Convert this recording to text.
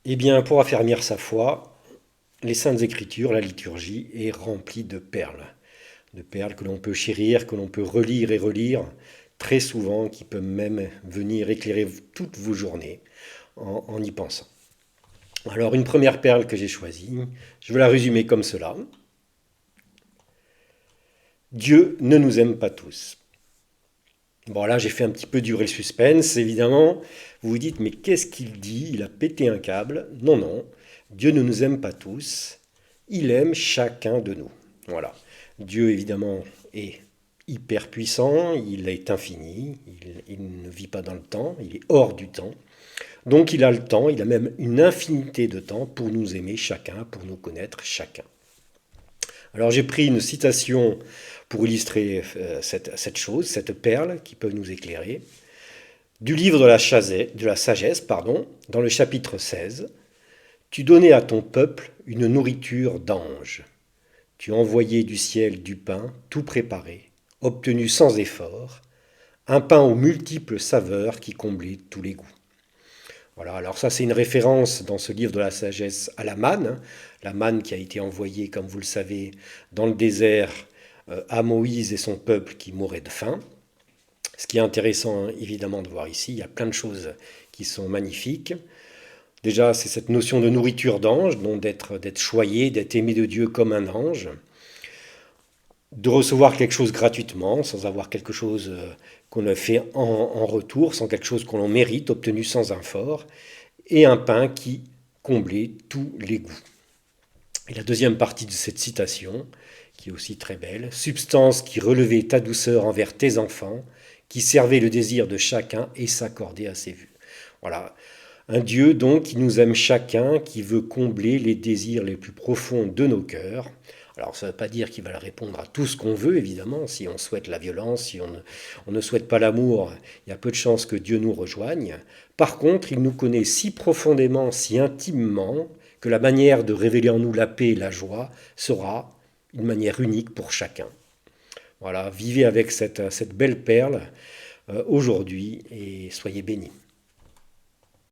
Eh bien, pour affermir sa foi, les Saintes Écritures, la liturgie, est remplie de perles que l'on peut chérir, que l'on peut relire et relire, très souvent, qui peuvent même venir éclairer toutes vos journées en y pensant. Alors, une première perle que j'ai choisie, je vais la résumer comme cela. Dieu ne nous aime pas tous. Bon, là, j'ai fait un petit peu durer le suspense, évidemment. Vous vous dites, mais qu'est-ce qu'il dit? Il a pété un câble. Non, non. Dieu ne nous aime pas tous. Il aime chacun de nous. Voilà. Dieu, évidemment, est hyper puissant. Il est infini. Il ne vit pas dans le temps. Il est hors du temps. Donc, il a le temps. Il a même une infinité de temps pour nous aimer chacun, pour nous connaître chacun. Alors j'ai pris une citation pour illustrer cette chose, cette perle qui peut nous éclairer, du livre de la sagesse, pardon, dans le chapitre 16. Tu donnais à ton peuple une nourriture d'ange. Tu envoyais du ciel du pain tout préparé, obtenu sans effort, un pain aux multiples saveurs qui comblait tous les goûts. Voilà, alors ça c'est une référence dans ce livre de la sagesse à la manne qui a été envoyée, comme vous le savez, dans le désert à Moïse et son peuple qui mouraient de faim. Ce qui est intéressant évidemment de voir ici, il y a plein de choses qui sont magnifiques. Déjà, c'est cette notion de nourriture d'ange, donc d'être choyé, d'être aimé de Dieu comme un ange, de recevoir quelque chose gratuitement, sans avoir quelque chose qu'on a fait en retour, sans quelque chose qu'on mérite, obtenu sans effort, et un pain qui comblait tous les goûts. Et la deuxième partie de cette citation, qui est aussi très belle, substance qui relevait ta douceur envers tes enfants, qui servait le désir de chacun et s'accordait à ses vues. Voilà, un Dieu donc qui nous aime chacun, qui veut combler les désirs les plus profonds de nos cœurs. Alors ça ne veut pas dire qu'il va répondre à tout ce qu'on veut, évidemment. Si on souhaite la violence, si on ne souhaite pas l'amour, il y a peu de chances que Dieu nous rejoigne. Par contre, il nous connaît si profondément, si intimement, que la manière de révéler en nous la paix et la joie sera une manière unique pour chacun. Voilà, vivez avec cette belle perle aujourd'hui et soyez bénis.